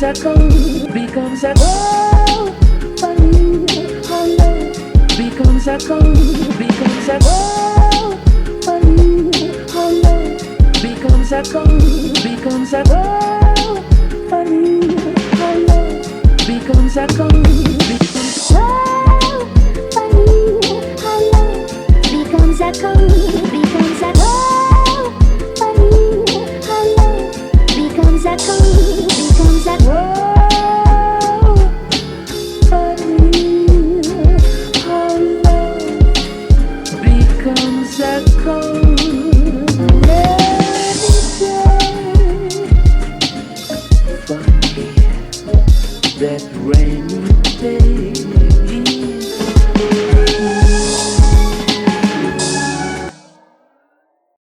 becomes a cold, becomes a oh, funny, hello, becomes a cold, becomes a oh, funny, hello, becomes a cold, becomes a oh, funny, hello, becomes a cold, becomes oh, funny, hello, becomes a cold, becomes a oh, funny, hello, becomes a cold, becomes a oh, funny, hello, becomes a cold. That rainy day